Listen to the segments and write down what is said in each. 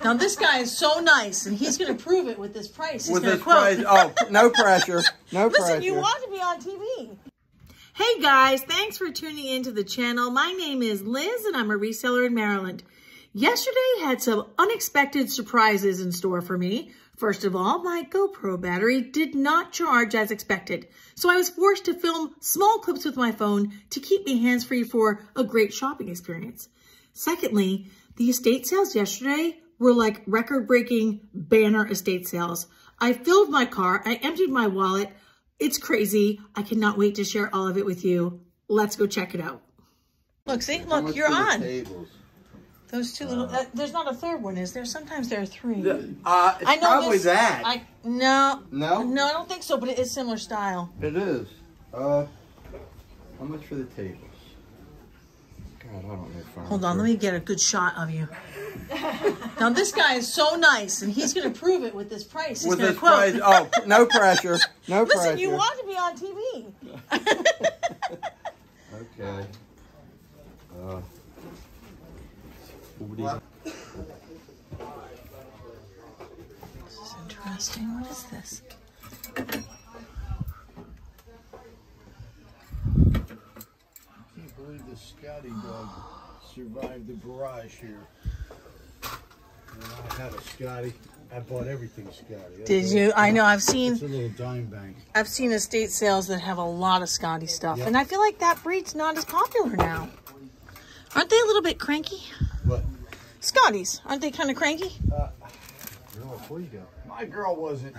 Now this guy is so nice, and he's going to prove it with this price. He's with going this to quote. price, oh, no pressure, no Listen, pressure. you want to be on TV. Hey guys, thanks for tuning into the channel. My name is Liz, and I'm a reseller in Maryland. Yesterday had some unexpected surprises in store for me. First of all, my GoPro battery did not charge as expected, so I was forced to film small clips with my phone to keep me hands-free for a great shopping experience. Secondly, the estate sales yesterday were like record-breaking banner estate sales. I filled my car, I emptied my wallet. It's crazy. I cannot wait to share all of it with you. Let's go check it out. Look, see, look, you're on. Those two little, there's not a third one, is there? Sometimes there are three. It's probably that. No, no, I don't think so, but it is similar style. It is. How much for the tables? God, I don't know. Hold on, let me get a good shot of you. Now this guy is so nice, and he's going to prove it with this price. He's with this quote. Price, oh, no pressure, no Listen, pressure. you want to be on TV. Okay. This is interesting. What is this? I can't believe the Scotty dog survived the barrage here. When I had a Scotty, I bought everything Scotty. Did you? I know. I've seen. It's a little dime bank. I've seen estate sales that have a lot of Scotty stuff, and I feel like that breed's not as popular now. Aren't they a little bit cranky? What? Scotties, aren't they kind of cranky? Girl, before you go. My girl wasn't.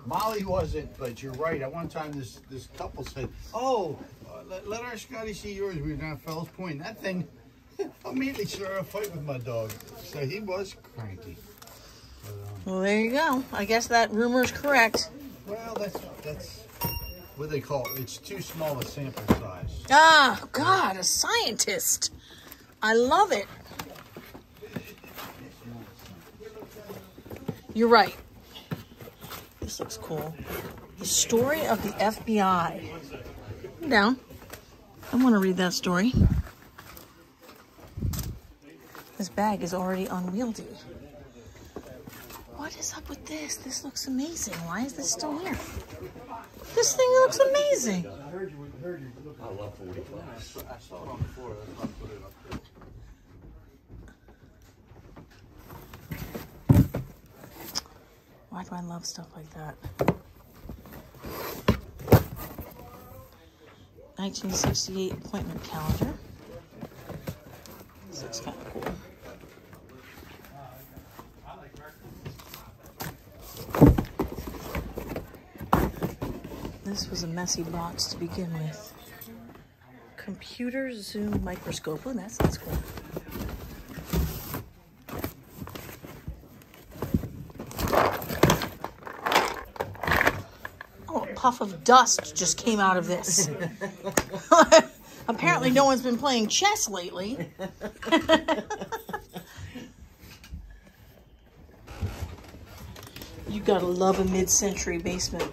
Molly wasn't, but you're right. At one time, this couple said, "Oh, let our Scotty see yours." We were down at Fells Point. That thing immediately started a fight with my dog. So he was cranky. But, well, there you go. I guess that rumor is correct. Well, that's what they call it. It's too small a sample size. Ah, God, a scientist. I love it. You're right. This looks cool. The story of the FBI. Down. I want to read that story. This bag is already unwieldy. What is up with this? This looks amazing. Why is this still here? This thing looks amazing. I love 45. I saw it on the floor. That's why I put it up there. Why do I love stuff like that? 1968 appointment calendar. This looks kind of cool. This was a messy box to begin with. Computer zoom microscope. Oh, that sounds cool. Puff of dust just came out of this. Apparently no one's been playing chess lately. You gotta love a mid-century basement.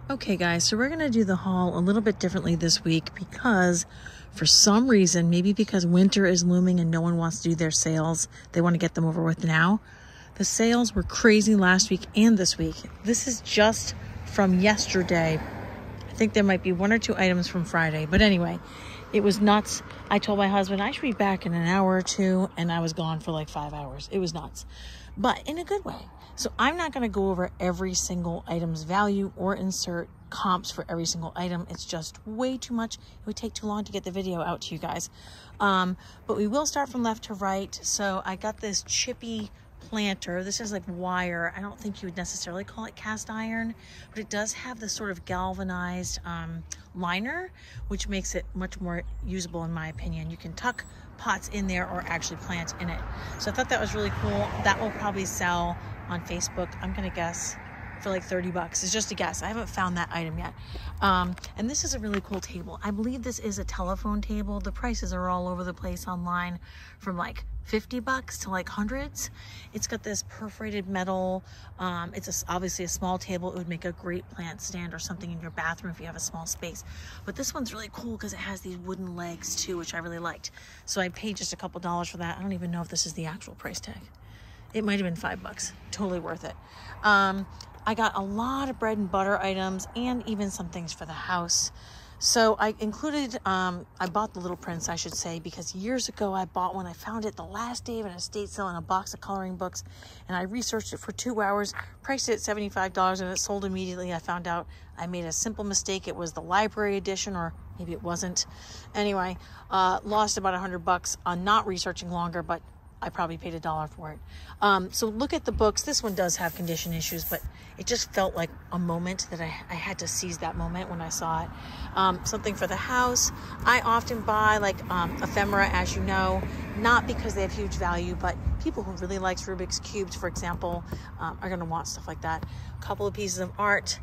Okay guys, so we're gonna do the haul a little bit differently this week because for some reason, maybe because winter is looming and no one wants to do their sales, they want to get them over with now. The sales were crazy last week and this week. This is just from yesterday. I think there might be 1 or 2 items from Friday, but anyway, it was nuts. I told my husband I should be back in an hour or 2, and I was gone for like 5 hours. It was nuts, but in a good way. So I'm not going to go over every single item's value or insert comps for every single item. It's just way too much. It would take too long to get the video out to you guys. But we will start from left to right. So I got this chippy planter. This is like wire. I don't think you would necessarily call it cast iron, but it does have this sort of galvanized liner, which makes it much more usable in my opinion. You can tuck pots in there or actually plant in it. So I thought that was really cool. That will probably sell on Facebook, I'm gonna guess, for like 30 bucks. It's just a guess. I haven't found that item yet. And this is a really cool table. I believe this is a telephone table. The prices are all over the place online, from like 50 bucks to like hundreds. It's got this perforated metal. It's obviously a small table. It would make a great plant stand or something in your bathroom if you have a small space. But this one's really cool because it has these wooden legs too, which I really liked. So I paid just a couple dollars for that. I don't even know if this is the actual price tag. It might have been 5 bucks. Totally worth it. I got a lot of bread and butter items and even some things for the house. So I included, I bought the Little Prince, I should say, because years ago I bought one. I found it the last day of an estate sale in a box of coloring books, and I researched it for 2 hours, priced it at $75, and it sold immediately. I found out I made a simple mistake. It was the library edition, or maybe it wasn't. Anyway, lost about 100 bucks on not researching longer, but I probably paid $1 for it. So look at the books. This one does have condition issues, but it just felt like a moment that I had to seize that moment when I saw it. Something for the house. I often buy like ephemera, as you know, not because they have huge value, but people who really like Rubik's Cubes, for example, are going to want stuff like that. A couple of pieces of art.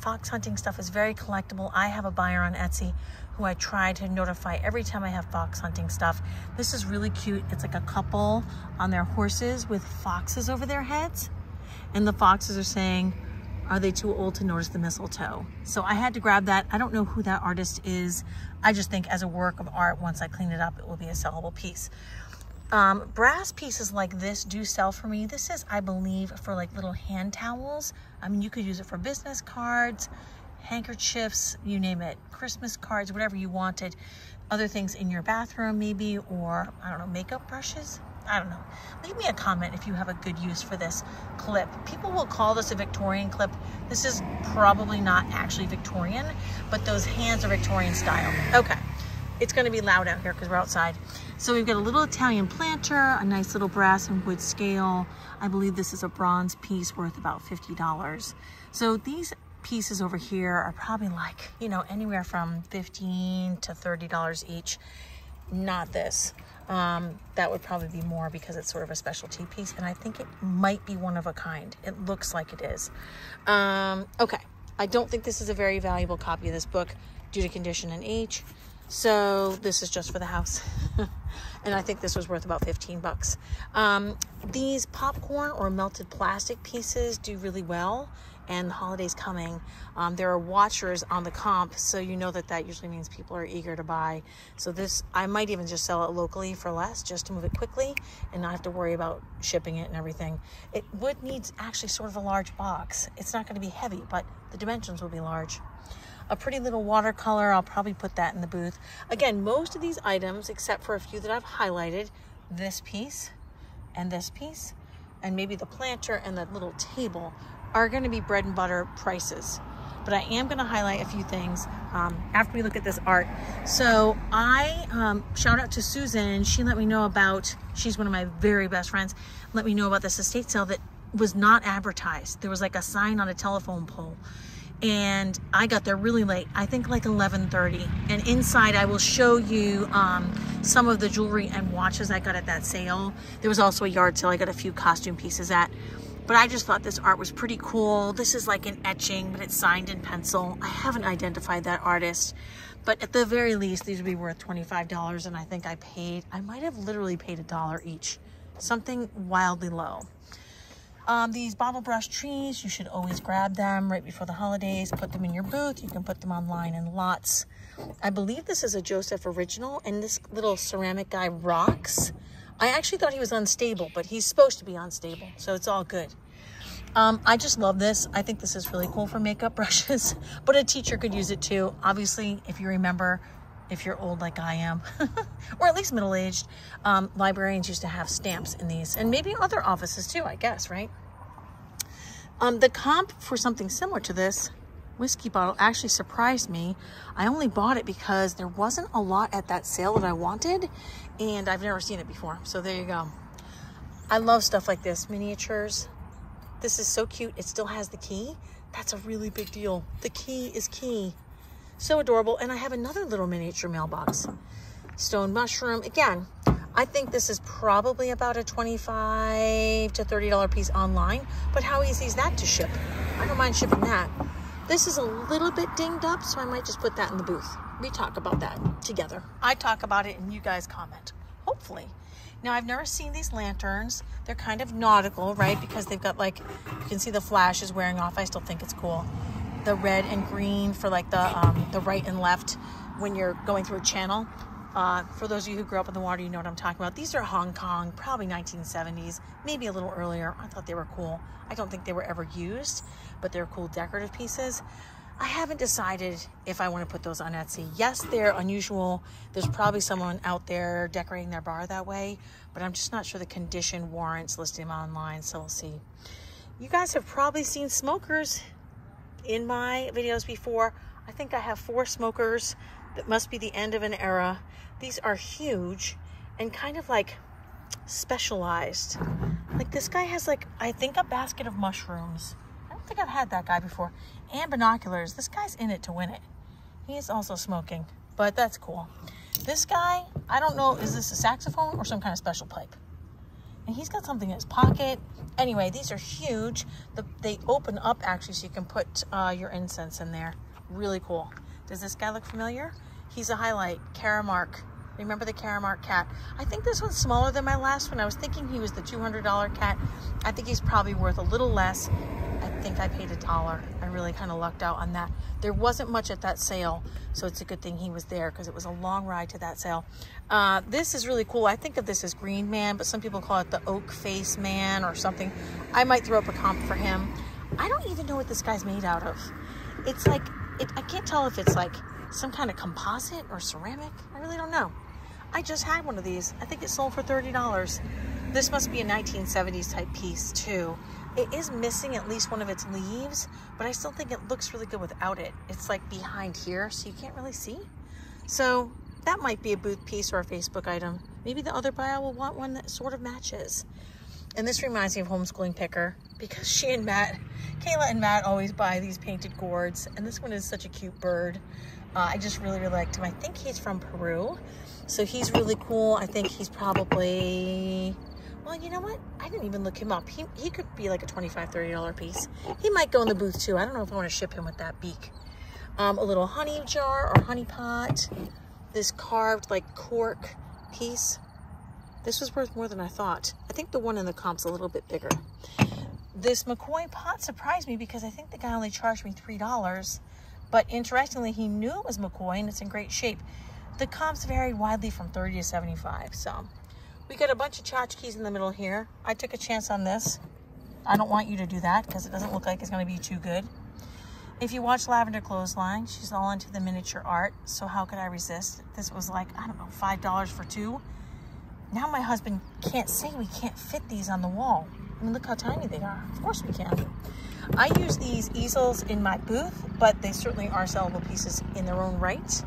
Fox hunting stuff is very collectible. I have a buyer on Etsy who I try to notify every time I have fox hunting stuff. This is really cute. It's like a couple on their horses with foxes over their heads. And the foxes are saying, are they too old to notice the mistletoe? So I had to grab that. I don't know who that artist is. I just think as a work of art, once I clean it up, it will be a sellable piece. Brass pieces like this do sell for me. This is, I believe, for like little hand towels. I mean, you could use it for business cards, handkerchiefs, you name it, Christmas cards, whatever you wanted. Other things in your bathroom maybe, or I don't know, makeup brushes. I don't know. Leave me a comment if you have a good use for this clip. People will call this a Victorian clip. This is probably not actually Victorian, but those hands are Victorian style. Okay. It's going to be loud out here because we're outside. So we've got a little Italian planter, a nice little brass and wood scale. I believe this is a bronze piece worth about $50. So these pieces over here are probably like, you know, anywhere from $15 to $30 each. Not this. That would probably be more because it's sort of a specialty piece, and I think it might be one of a kind. It looks like it is. Okay. I don't think this is a very valuable copy of this book due to condition and age. So this is just for the house. And I think this was worth about 15 bucks. These popcorn or melted plastic pieces do really well, and the holiday's coming. There are watchers on the comp, so you know that usually means people are eager to buy. So this, I might even just sell it locally for less, just to move it quickly and not have to worry about shipping it and everything. It would need actually sort of a large box. It's not gonna be heavy, but the dimensions will be large. A pretty little watercolor, I'll probably put that in the booth. Again, most of these items, except for a few that I've highlighted, this piece, and maybe the planter and the little table, are gonna be bread and butter prices. But I am gonna highlight a few things after we look at this art. So I, shout out to Susan, she let me know about, she's one of my very best friends, let me know about this estate sale that was not advertised. There was like a sign on a telephone pole. And I got there really late, I think like 11:30. And inside I will show you some of the jewelry and watches I got at that sale. There was also a yard sale I got a few costume pieces at. But I just thought this art was pretty cool. This is like an etching, but it's signed in pencil. I haven't identified that artist. But at the very least, these would be worth $25. And I think I might have literally paid $1 each. Something wildly low. These bottle brush trees, you should always grab them right before the holidays. Put them in your booth. You can put them online in lots. I believe this is a Joseph original, and this little ceramic guy rocks. I actually thought he was unstable, but he's supposed to be unstable, so it's all good. I just love this. I think this is really cool for makeup brushes, but a teacher could use it too. Obviously, if you remember, if you're old like I am, or at least middle-aged, librarians used to have stamps in these, and maybe other offices too, I guess, right? The comp for something similar to this whiskey bottle actually surprised me. I only bought it because there wasn't a lot at that sale that I wanted, and I've never seen it before, so there you go. I love stuff like this, miniatures. This is so cute. It still has the key. That's a really big deal. The key is key. So adorable. And I have another little miniature mailbox. Stone mushroom. Again, I think this is probably about a $25 to $30 piece online, but how easy is that to ship? I don't mind shipping that. This is a little bit dinged up, so I might just put that in the booth. We talk about that together. I talk about it and you guys comment, hopefully. Now, I've never seen these lanterns. They're kind of nautical, right? Because they've got, like, you can see the flashes wearing off. I still think it's cool. The red and green for, like, the right and left when you're going through a channel. For those of you who grew up in the water, you know what I'm talking about. These are Hong Kong, probably 1970s, maybe a little earlier. I thought they were cool. I don't think they were ever used, but they're cool decorative pieces. I haven't decided if I want to put those on Etsy. Yes, they're unusual. There's probably someone out there decorating their bar that way, but I'm just not sure the condition warrants listing them online, so we'll see. You guys have probably seen smokers in my videos before. I think I have 4 smokers. That must be the end of an era. These are huge and kind of like specialized. Like this guy has, like, I think a basket of mushrooms. I don't think I've had that guy before. And binoculars. This guy's in it to win it. He is also smoking, but that's cool. This guy, I don't know, is this a saxophone or some kind of special pipe? And he's got something in his pocket. Anyway, these are huge. They open up actually so you can put your incense in there. Really cool. Does this guy look familiar? He's a highlight. Karamark. Remember the Karamark cat? I think this one's smaller than my last one. I was thinking he was the $200 cat. I think he's probably worth a little less. I think I paid $1. I really kind of lucked out on that. There wasn't much at that sale, so it's a good thing he was there because it was a long ride to that sale. This is really cool. I think of this as Green Man, but some people call it the Oak Face Man or something. I might throw up a comp for him. I don't even know what this guy's made out of. It's like, I can't tell if it's like some kind of composite or ceramic. I really don't know. I just had one of these. I think it sold for $30. This must be a 1970s type piece too. It is missing at least one of its leaves, but I still think it looks really good without it. It's like behind here, so you can't really see. So that might be a booth piece or a Facebook item. Maybe the other buyer will want one that sort of matches. And this reminds me of Homeschooling Picker because she and Matt, Kayla and Matt always buy these painted gourds. And this one is such a cute bird. I just really, really liked him. I think he's from Peru. So he's really cool. I think he's probably, well, you know what? I didn't even look him up. He could be like a $25, $30 piece. He might go in the booth too. I don't know if I want to ship him with that beak. A little honey jar or honey pot. This carved like cork piece. This was worth more than I thought. I think the one in the comp's a little bit bigger. This McCoy pot surprised me because I think the guy only charged me $3. But interestingly, he knew it was McCoy and it's in great shape. The comps varied widely from 30 to 75. So we got a bunch of tchotchkes in the middle here. I took a chance on this. I don't want you to do that because it doesn't look like it's going to be too good. If you watch Lavender Clothesline, she's all into the miniature art. So how could I resist? This was like, I don't know, $5 for 2. Now my husband can't say we can't fit these on the wall. I mean, look how tiny they are. Of course we can. I use these easels in my booth, but they certainly are sellable pieces in their own right.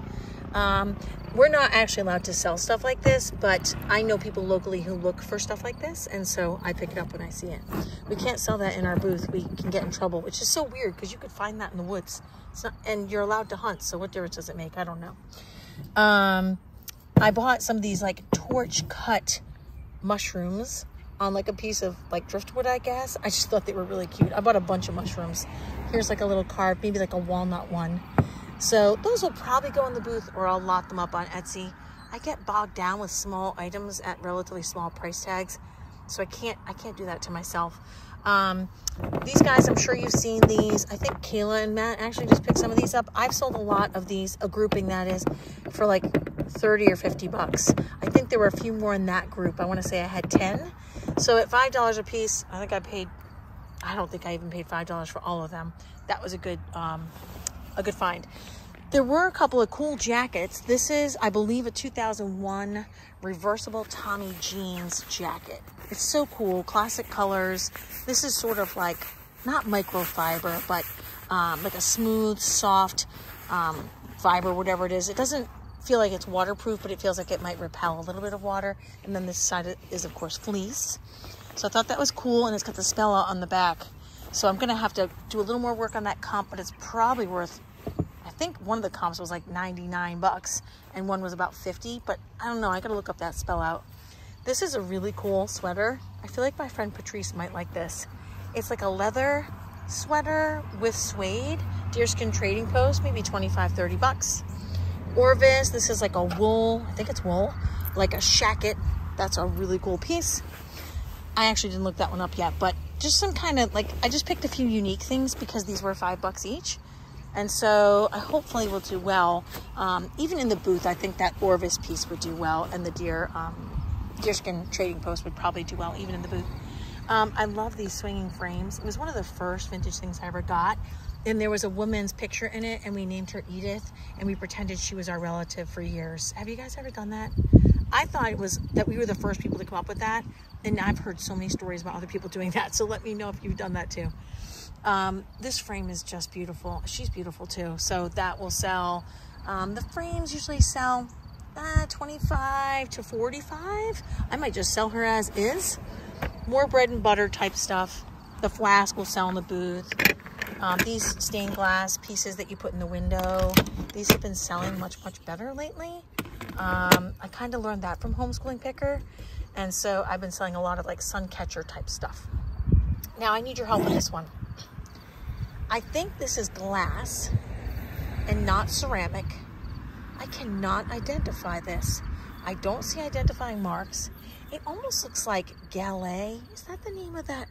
We're not actually allowed to sell stuff like this, but I know people locally who look for stuff like this, and so I pick it up when I see it. We can't sell that in our booth. We can get in trouble, which is so weird because you could find that in the woods. It's not, and you're allowed to hunt, so what difference does it make? I don't know. I bought some of these like torch cut mushrooms on like a piece of like driftwood, I guess. I just thought they were really cute. I bought a bunch of mushrooms. Here's like a little carved, maybe like a walnut one. So those will probably go in the booth or I'll lot them up on Etsy. I get bogged down with small items at relatively small price tags. So I can't do that to myself. These guys, I'm sure you've seen these. I think Kayla and Matt actually just picked some of these up. I've sold a lot of these, a grouping that is, for like 30 or 50 bucks. I think there were a few more in that group. I want to say I had 10. So at $5 a piece, I don't think I even paid $5 for all of them. That was a good find. There were a couple of cool jackets. This is, I believe, a 2001 reversible Tommy jeans jacket. It's so cool, classic colors. This is sort of like, not microfiber, but like a smooth, soft fiber, whatever it is. It doesn't feel like it's waterproof, but it feels like it might repel a little bit of water. And then this side is, of course, fleece. So I thought that was cool, and it's got the spell out on the back. So I'm gonna have to do a little more work on that comp, but it's probably worth, I think one of the comps was like 99 bucks and one was about 50, but I don't know, I gotta look up that spell out. This is a really cool sweater. I feel like my friend Patrice might like this. It's like a leather sweater with suede, deerskin trading post, maybe 25, 30 bucks. Orvis, this is like a wool, I think it's wool, like a shacket. That's a really cool piece. I actually didn't look that one up yet, but just some kind of like, I just picked a few unique things because these were $5 each. And so I hopefully will do well. Even in the booth, I think that Orvis piece would do well, and the deerskin trading post would probably do well even in the booth. I love these swinging frames. It was one of the first vintage things I ever got. And there was a woman's picture in it, and we named her Edith, and we pretended she was our relative for years. Have you guys ever done that? I thought it was that we were the first people to come up with that, and I've heard so many stories about other people doing that, so let me know if you've done that too. This frame is just beautiful. She's beautiful too, so that will sell. The frames usually sell 25 to 45. I might just sell her as is. More bread and butter type stuff. The flask will sell in the booth. These stained glass pieces that you put in the window, these have been selling much, much better lately. I kind of learned that from Homeschooling Picker. And so I've been selling a lot of like sun catcher type stuff. Now I need your help with this one. I think this is glass and not ceramic. I cannot identify this. I don't see identifying marks. It almost looks like Gallet. Is that the name of that?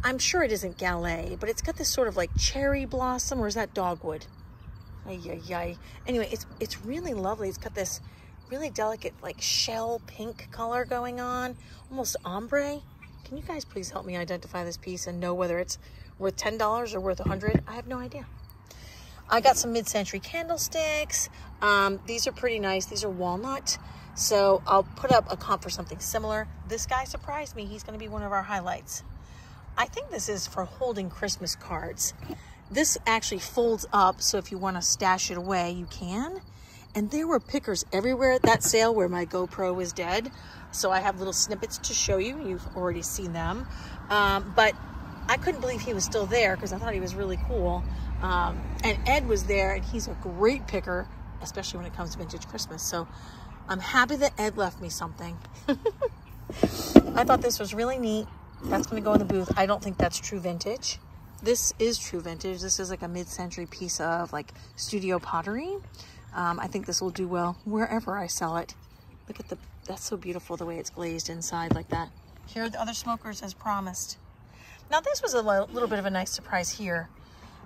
I'm sure it isn't Gallet, but it's got this sort of like cherry blossom, or is that dogwood? Ay, ay, ay. Anyway, it's really lovely. It's got this really delicate like shell pink color going on, almost ombre. Can you guys please help me identify this piece and know whether it's worth $10 or worth $100? I have no idea. I got some mid-century candlesticks. These are pretty nice. These are walnut. So I'll put up a comp for something similar. This guy surprised me. He's going to be one of our highlights. I think this is for holding Christmas cards. This actually folds up, so if you want to stash it away, you can. And there were pickers everywhere at that sale where my GoPro was dead. So I have little snippets to show you. You've already seen them. But I couldn't believe he was still there because I thought he was really cool. And Ed was there, and he's a great picker, especially when it comes to vintage Christmas. So I'm happy that Ed left me something. I thought this was really neat. That's going to go in the booth. I don't think that's true vintage. This is true vintage. This is like a mid-century piece of like studio pottery. I think this will do well wherever I sell it. Look at that's so beautiful the way it's glazed inside like that. Here are the other smokers as promised. Now this was a little bit of a nice surprise here.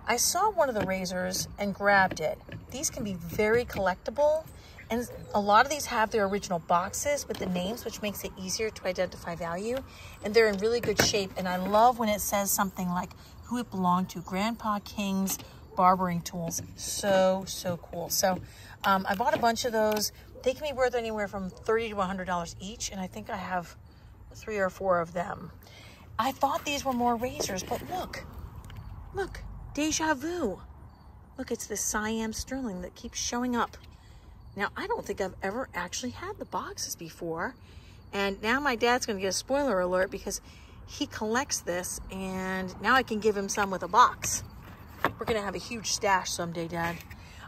I saw one of the razors and grabbed it. These can be very collectible, and a lot of these have their original boxes with the names, which makes it easier to identify value, and they're in really good shape. And I love when it says something like who it belonged to, Grandpa King's barbering tools. So cool. So I bought a bunch of those. They can be worth anywhere from $30 to $100 each, and I think I have 3 or 4 of them. I thought these were more razors, but look, deja vu. Look, it's the Siam sterling that keeps showing up. Now, I don't think I've ever actually had the boxes before. And now my dad's going to get a spoiler alert because he collects this, and now I can give him some with a box. We're going to have a huge stash someday, Dad.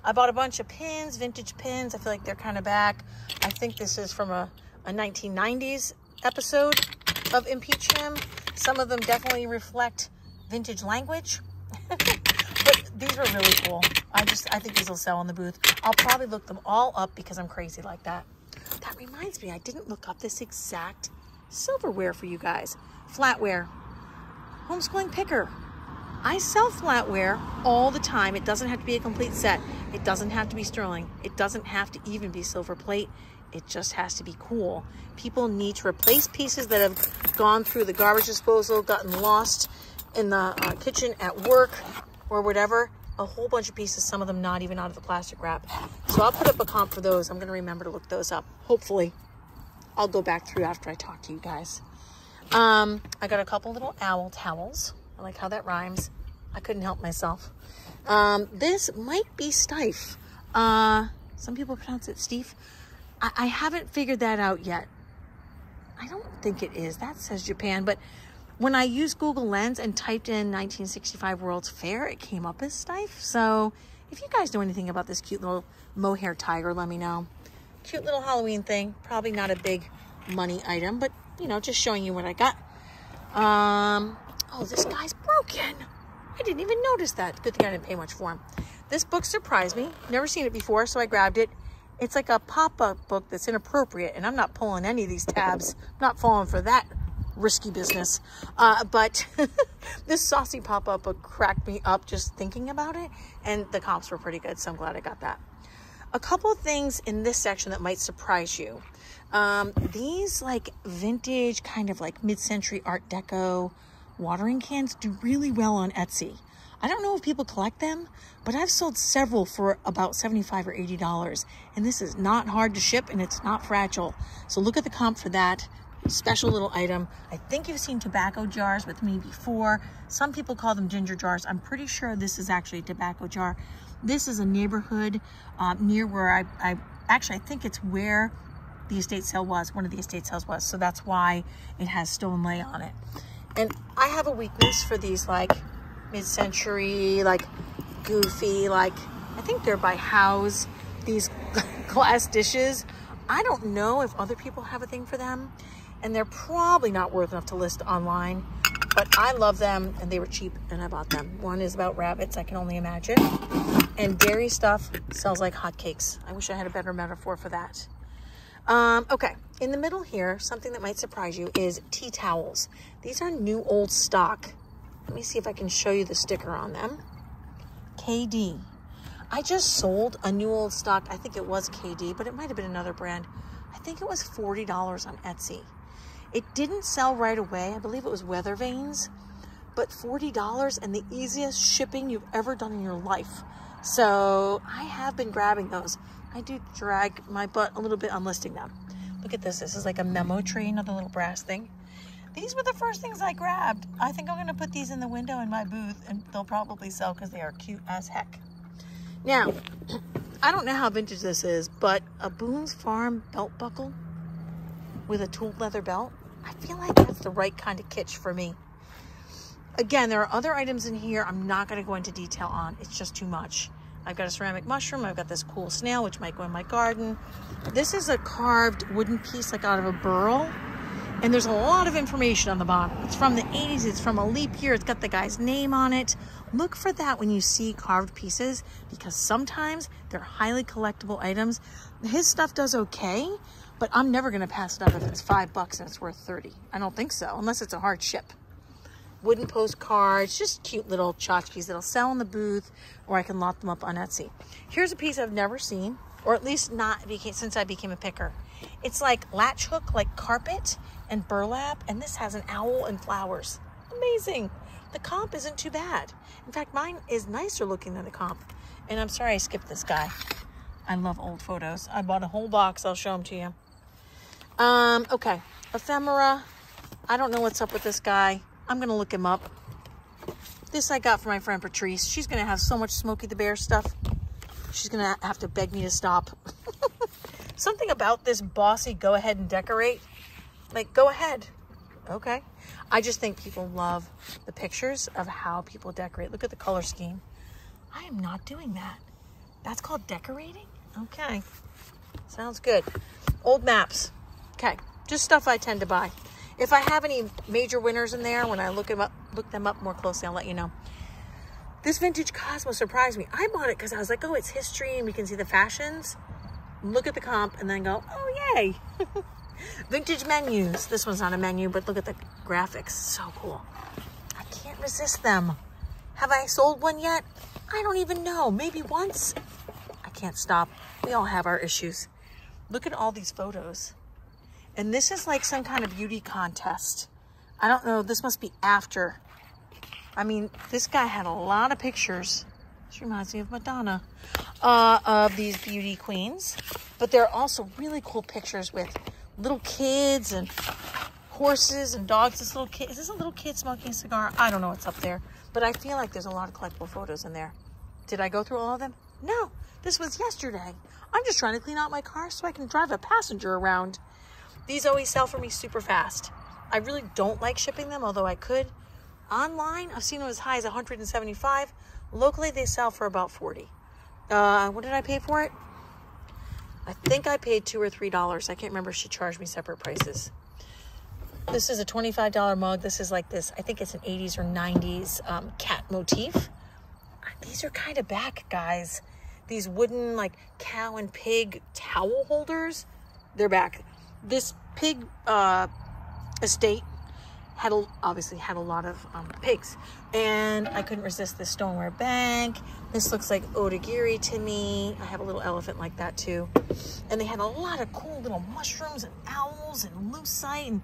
I bought a bunch of pins, vintage pins. I feel like they're kind of back. I think this is from a 1990s episode of Impeach Him. Some of them definitely reflect vintage language. But these were really cool. I think these will sell in the booth. I'll probably look them all up because I'm crazy like that. That reminds me, I didn't look up this exact silverware for you guys. Flatware, homeschooling picker. I sell flatware all the time. It doesn't have to be a complete set. It doesn't have to be sterling. It doesn't have to even be silver plate. It just has to be cool. People need to replace pieces that have gone through the garbage disposal, gotten lost in the kitchen at work or whatever. A whole bunch of pieces, some of them not even out of the plastic wrap. So I'll put up a comp for those. I'm going to remember to look those up. Hopefully, I'll go back through after I talk to you guys. I got a couple little owl towels. I like how that rhymes. I couldn't help myself. This might be Stife. Some people pronounce it Steve. I haven't figured that out yet. I don't think it is. That says Japan, but when I used Google Lens and typed in 1965 World's Fair, it came up as Stife. So if you guys know anything about this cute little mohair tiger, let me know. Cute little Halloween thing. Probably not a big money item, but you know, just showing you what I got. Oh, this guy's broken. I didn't even notice that. Good thing I didn't pay much for him. This book surprised me. Never seen it before, so I grabbed it. It's like a pop-up book that's inappropriate, and I'm not pulling any of these tabs. I'm not falling for that risky business. But this saucy pop-up book cracked me up just thinking about it, and the comps were pretty good, so I'm glad I got that. A couple of things in this section that might surprise you. These like vintage, kind of like mid-century Art Deco watering cans do really well on Etsy. I don't know if people collect them, but I've sold several for about $75 or $80. And this is not hard to ship and it's not fragile. So look at the comp for that special little item. I think you've seen tobacco jars with me before. Some people call them ginger jars. I'm pretty sure this is actually a tobacco jar. This is a neighborhood near where I think it's where the estate sale was, one of the estate sales was. So that's why it has stone lay on it. And I have a weakness for these like mid-century, like goofy, like I think they're by House, these glass dishes. I don't know if other people have a thing for them, and they're probably not worth enough to list online, but I love them and they were cheap and I bought them. One is about rabbits, I can only imagine, and dairy stuff sells like hotcakes. I wish I had a better metaphor for that. Okay, in the middle here, something that might surprise you is tea towels. These are new old stock. Let me see if I can show you the sticker on them. KD. I just sold a new old stock. I think it was KD, but it might have been another brand. I think it was $40 on Etsy. It didn't sell right away. I believe it was Weather Vanes, but $40 and the easiest shipping you've ever done in your life. So I have been grabbing those. I do drag my butt a little bit on listing them. Look at this. This is like a memo tray, another little brass thing. These were the first things I grabbed. I think I'm going to put these in the window in my booth and they'll probably sell because they are cute as heck. Now, I don't know how vintage this is, but a Boone's Farm belt buckle with a tooled leather belt, I feel like that's the right kind of kitsch for me. Again, there are other items in here I'm not going to go into detail on. It's just too much. I've got a ceramic mushroom. I've got this cool snail, which might go in my garden. This is a carved wooden piece like out of a burl. And there's a lot of information on the bottom. It's from the 80s. It's from a leap year. It's got the guy's name on it. Look for that when you see carved pieces, because sometimes they're highly collectible items. His stuff does okay, but I'm never going to pass it up if it's $5 and it's worth 30. I don't think so, unless it's a hard ship. Wooden postcards, just cute little tchotchkes that'll sell in the booth, or I can lock them up on Etsy. Here's a piece I've never seen, or at least not since I became a picker. It's like latch hook, like carpet and burlap, and this has an owl and flowers. Amazing. The comp isn't too bad. In fact, mine is nicer looking than the comp. And I'm sorry I skipped this guy. I love old photos. I bought a whole box. I'll show them to you. Okay, ephemera. I don't know what's up with this guy. I'm gonna look him up. This I got from my friend Patrice. She's gonna have so much Smokey the Bear stuff. She's gonna have to beg me to stop. Something about this bossy go ahead and decorate. Like, go ahead. Okay. I just think people love the pictures of how people decorate. Look at the color scheme. I am not doing that. That's called decorating? Okay. Sounds good. Old maps. Okay. Just stuff I tend to buy. If I have any major winners in there, when I look them up more closely, I'll let you know. This vintage Cosmo surprised me. I bought it because I was like, oh, it's history and we can see the fashions. Look at the comp and then go, oh, yay. Vintage menus. This one's not a menu, but look at the graphics. So cool. I can't resist them. Have I sold one yet? I don't even know. Maybe once. I can't stop. We all have our issues. Look at all these photos. And this is like some kind of beauty contest. I don't know. This must be after. I mean, this guy had a lot of pictures. This reminds me of Madonna. Of these beauty queens. But there are also really cool pictures with little kids and horses and dogs. This little kid, is this a little kid smoking a cigar? I don't know what's up there. But I feel like there's a lot of collectible photos in there. Did I go through all of them? No, this was yesterday. I'm just trying to clean out my car so I can drive a passenger around. These always sell for me super fast. I really don't like shipping them, although I could. Online, I've seen them as high as 175. Locally, they sell for about 40. What did I pay for it? I think I paid $2 or $3. I can't remember if she charged me separate prices. This is a $25 mug. This is like this, I think it's an 80s or 90s cat motif. These are kind of back, guys. These wooden like cow and pig towel holders, they're back. This pig estate obviously had a lot of pigs, and I couldn't resist this stoneware bank. This looks like odagiri to me. I have a little elephant like that too. And they had a lot of cool little mushrooms and owls and lucite, and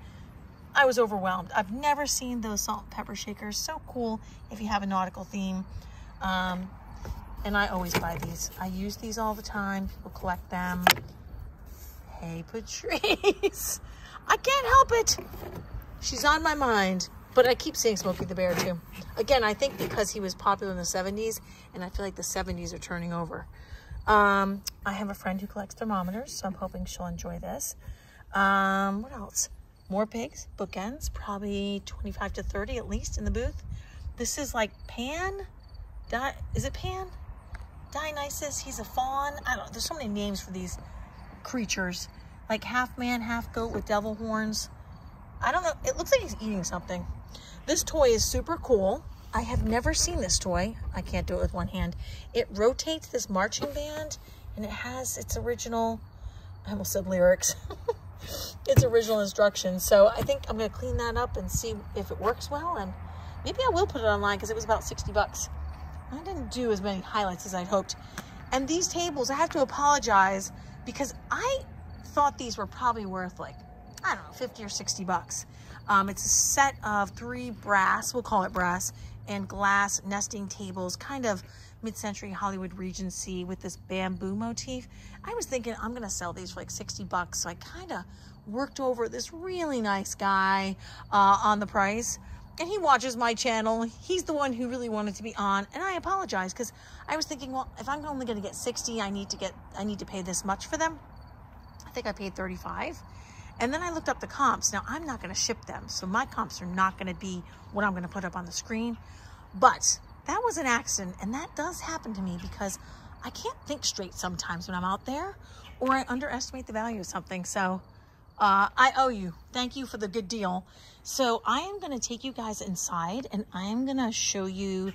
I was overwhelmed. I've never seen those salt and pepper shakers. So cool if you have a nautical theme. And I always buy these. I use these all the time. People collect them. Hey, Patrice. I can't help it. She's on my mind. But I keep saying Smokey the Bear too. Again, I think because he was popular in the 70s, and I feel like the 70s are turning over. I have a friend who collects thermometers, so I'm hoping she'll enjoy this. What else? More pigs, bookends, probably 25 to 30 at least in the booth. This is like Pan. Is it Pan? Dionysus, he's a fawn. I don't know, there's so many names for these creatures. Like half man, half goat with devil horns. I don't know, it looks like he's eating something. This toy is super cool. I have never seen this toy. I can't do it with one hand. It rotates this marching band, and it has its original, I almost said lyrics. Its original instructions. So I think I'm gonna clean that up and see if it works well, and maybe I will put it online because it was about 60 bucks. I didn't do as many highlights as I'd hoped. And these tables, I have to apologize because I thought these were probably worth like, I don't know, 50 or 60 bucks. It's a set of 3 brass, we'll call it brass, and glass nesting tables, kind of mid-century Hollywood Regency with this bamboo motif. I was thinking I'm gonna sell these for like 60 bucks. So I kind of worked over this really nice guy on the price. And he watches my channel. He's the one who really wanted to be on, and I apologize because I was thinking, well, if I'm only going to get 60, I need to pay this much for them. I think I paid 35. And then I looked up the comps. Now I'm not going to ship them, so my comps are not going to be what I'm going to put up on the screen. But that was an accident, and that does happen to me because I can't think straight sometimes when I'm out there, or I underestimate the value of something. So I owe you. Thank you for the good deal. So I am going to take you guys inside, and I am going to show you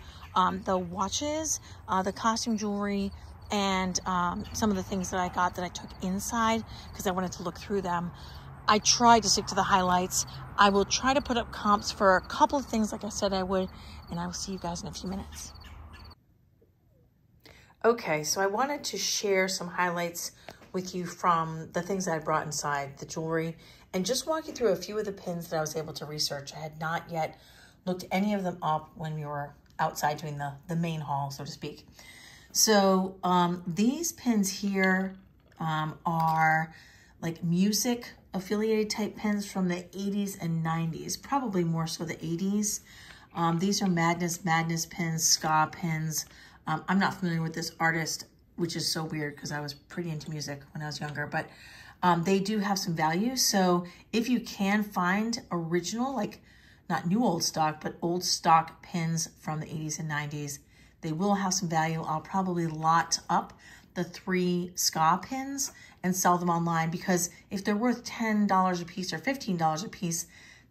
the watches, the costume jewelry, and some of the things that I got that I took inside because I wanted to look through them. I tried to stick to the highlights. I will try to put up comps for a couple of things like I said I would, and I will see you guys in a few minutes. Okay, so I wanted to share some highlights with you from the things that I brought inside, the jewelry, and just walk you through a few of the pins that I was able to research. I had not yet looked any of them up when we were outside doing the main haul, so to speak. So these pins here are like music affiliated type pins from the 80s and 90s, probably more so the 80s. These are Madness pins, ska pins. I'm not familiar with this artist, which is so weird because I was pretty into music when I was younger, but they do have some value. So if you can find original, like not new old stock, but old stock pins from the 80s and 90s, they will have some value. I'll probably lot up the 3 ska pins and sell them online, because if they're worth $10 a piece or $15 a piece,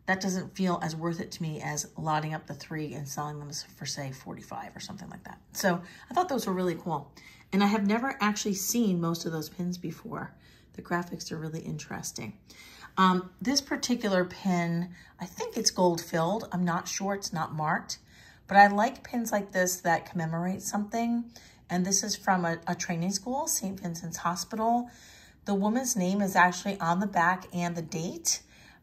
that doesn't feel as worth it to me as lotting up the 3 and selling them for, say, 45 or something like that. So I thought those were really cool. And I have never actually seen most of those pins before. The graphics are really interesting. This particular pin, I think it's gold filled. I'm not sure, it's not marked, but I like pins like this that commemorate something. And this is from a training school, St. Vincent's Hospital. The woman's name is actually on the back and the date.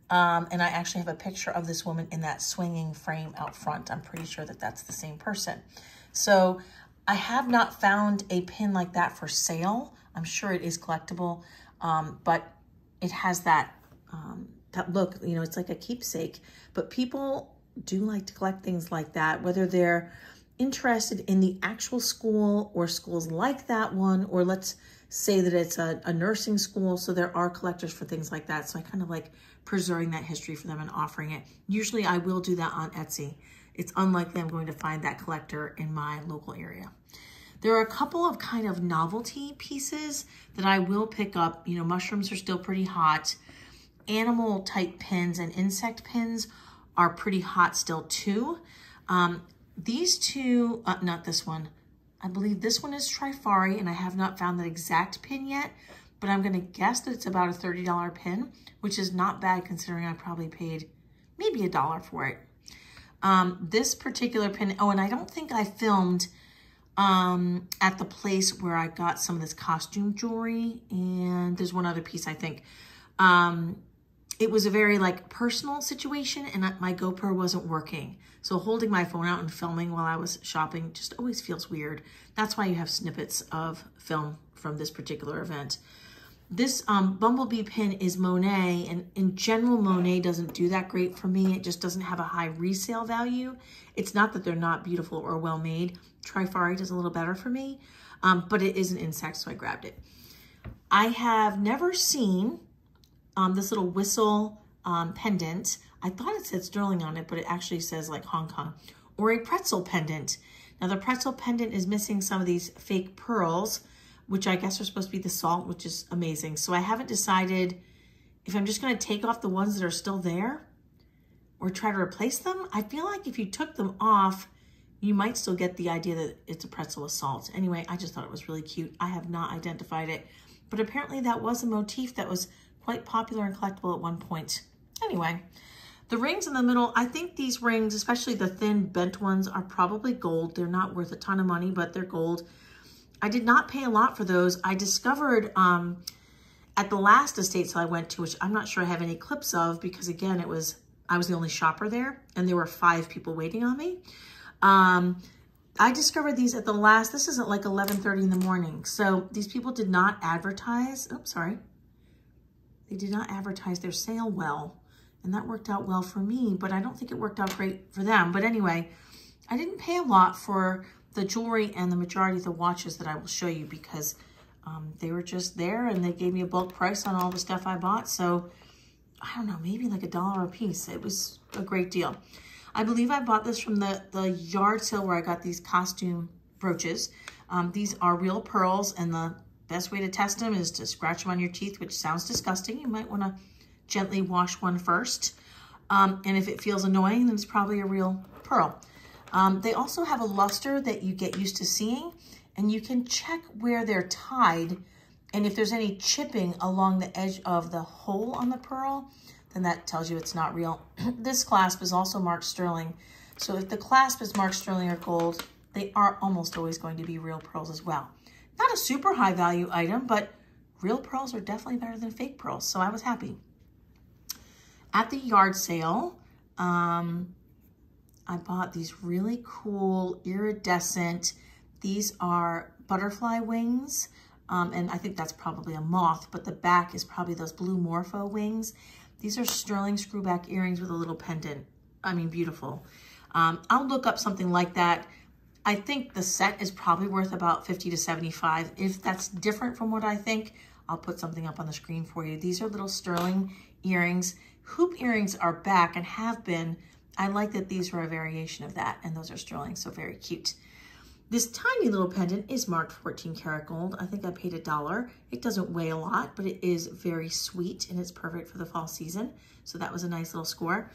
And I actually have a picture of this woman in that swinging frame out front. I'm pretty sure that that's the same person. So I have not found a pin like that for sale. I'm sure it is collectible, but it has that look, you know, it's like a keepsake. But people do like to collect things like that, whether they're interested in the actual school or schools like that one, or let's say that it's a nursing school. So there are collectors for things like that. So I kind of like preserving that history for them and offering it. Usually I will do that on Etsy. It's unlikely I'm going to find that collector in my local area. There are a couple of kind of novelty pieces that I will pick up. You know, mushrooms are still pretty hot. Animal type pins and insect pins are pretty hot still too. These two, not this one. I believe this one is Trifari, and I have not found that exact pin yet, but I'm going to guess that it's about a $30 pin, which is not bad considering I probably paid maybe $1 for it. This particular pin, oh, and I don't think I filmed at the place where I got some of this costume jewelry, and there's one other piece, I think. It was a very like personal situation, and my GoPro wasn't working. So holding my phone out and filming while I was shopping just always feels weird. That's why you have snippets of film from this particular event. This bumblebee pin is Monet, and in general, Monet doesn't do that great for me. It just doesn't have a high resale value. It's not that they're not beautiful or well made. Trifari does a little better for me, but it is an insect, so I grabbed it. I have never seen this little whistle pendant. I thought it said sterling on it, but it actually says like Hong Kong, or a pretzel pendant. Now the pretzel pendant is missing some of these fake pearls, which I guess are supposed to be the salt, which is amazing. So I haven't decided if I'm just going to take off the ones that are still there or try to replace them. I feel like if you took them off, you might still get the idea that it's a pretzel with salt. Anyway, I just thought it was really cute. I have not identified it, but apparently that was a motif that was quite popular and collectible at one point. Anyway, the rings in the middle, I think these rings, especially the thin bent ones, are probably gold. They're not worth a ton of money, but they're gold. I did not pay a lot for those. I discovered at the last estate sale I went to, which I'm not sure I have any clips of because again, I was the only shopper there and there were 5 people waiting on me. I discovered these at the last, this isn't like 11:30 in the morning. So these people did not advertise, oops, sorry. They did not advertise their sale well, and that worked out well for me, but I don't think it worked out great for them. But anyway, I didn't pay a lot for the jewelry and the majority of the watches that I will show you because they were just there and they gave me a bulk price on all the stuff I bought. So I don't know, maybe like $1 a piece. It was a great deal. I believe I bought this from the yard sale where I got these costume brooches. These are real pearls, and the best way to test them is to scratch them on your teeth, which sounds disgusting. You might want to gently wash one first. And if it feels annoying, then it's probably a real pearl. They also have a luster that you get used to seeing, and you can check where they're tied. And if there's any chipping along the edge of the hole on the pearl, then that tells you it's not real. This clasp is also marked sterling. So if the clasp is marked sterling or gold, they are almost always going to be real pearls as well. Not a super high value item, but real pearls are definitely better than fake pearls. So I was happy. At the yard sale, I bought these really cool iridescent, these are butterfly wings. And I think that's probably a moth, but the back is probably those blue morpho wings. These are sterling screwback earrings with a little pendant. I mean, beautiful. I'll look up something like that. I think the set is probably worth about $50 to $75. If that's different from what I think, I'll put something up on the screen for you. These are little sterling earrings. Hoop earrings are back and have been. I like that these were a variation of that, and those are sterling, so very cute. This tiny little pendant is marked 14 karat gold. I think I paid $1. It doesn't weigh a lot, but it is very sweet and it's perfect for the fall season. So that was a nice little score.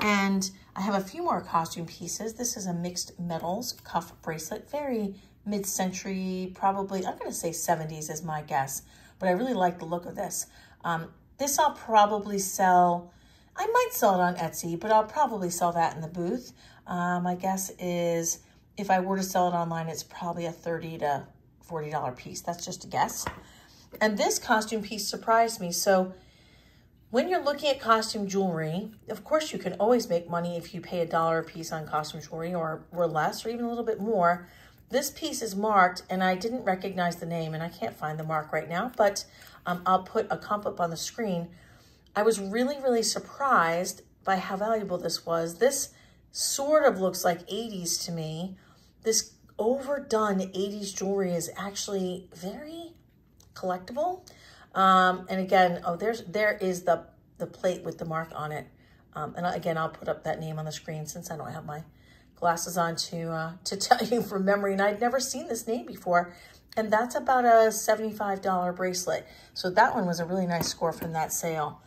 And I have a few more costume pieces. This is a mixed metals cuff bracelet, very mid-century, probably, I'm gonna say 70s is my guess, but I really like the look of this. This I'll probably sell. I might sell it on Etsy, but I'll probably sell that in the booth. My guess is if I were to sell it online, it's probably a $30 to $40 piece. That's just a guess. And this costume piece surprised me. So when you're looking at costume jewelry, of course, you can always make money if you pay $1 a piece on costume jewelry or less, or even a little bit more. This piece is marked, and I didn't recognize the name, and I can't find the mark right now, but I'll put a comp up on the screen. I was really, really surprised by how valuable this was. This sort of looks like 80s to me. This overdone 80s jewelry is actually very collectible. And again, oh, there is the plate with the mark on it. And again, I'll put up that name on the screen since I don't have my glasses on to tell you from memory. And I'd never seen this name before. And that's about a $75 bracelet. So that one was a really nice score from that sale.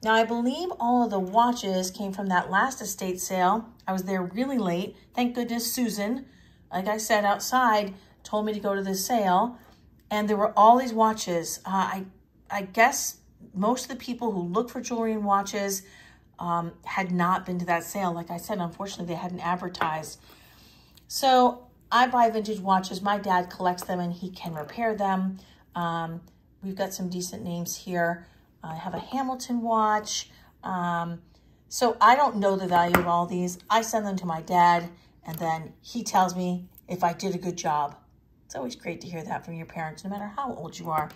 Now, I believe all of the watches came from that last estate sale. I was there really late. Thank goodness Susan, like I said, outside, told me to go to this sale. And there were all these watches. I guess most of the people who look for jewelry and watches had not been to that sale. Like I said, unfortunately, they hadn't advertised. So I buy vintage watches. My dad collects them and he can repair them. We've got some decent names here. I have a Hamilton watch. So I don't know the value of all these. I send them to my dad and then he tells me if I did a good job. It's always great to hear that from your parents, no matter how old you are.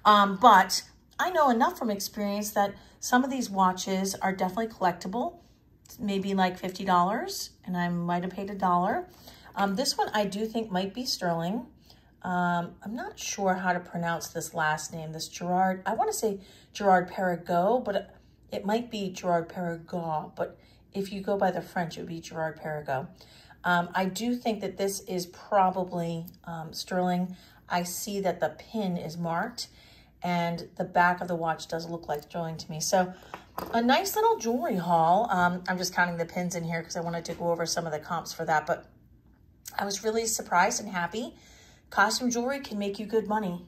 But I know enough from experience that some of these watches are definitely collectible, maybe like $50, and I might have paid $1. This one I do think might be sterling. I'm not sure how to pronounce this last name, this Gerard. I want to say Gerard Perregaux, but it might be Gerard Perregaux, but if you go by the French, it would be Gerard Perregaux. I do think that this is probably sterling. I see that the pin is marked and the back of the watch does look like sterling to me. So a nice little jewelry haul. I'm just counting the pins in here because I wanted to go over some of the comps for that, but I was really surprised and happy. Costume jewelry can make you good money.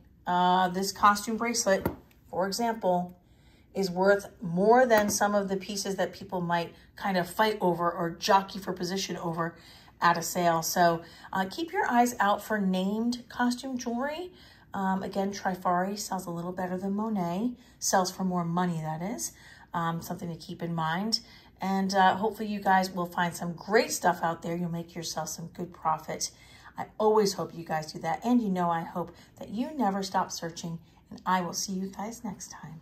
This costume bracelet, for example, is worth more than some of the pieces that people might kind of fight over or jockey for position over at a sale. So keep your eyes out for named costume jewelry. Again, Trifari sells a little better than Monet, sells for more money, that is. Something to keep in mind. And hopefully you guys will find some great stuff out there. You'll make yourself some good profit. I always hope you guys do that. And you know, I hope that you never stop searching. And I will see you guys next time.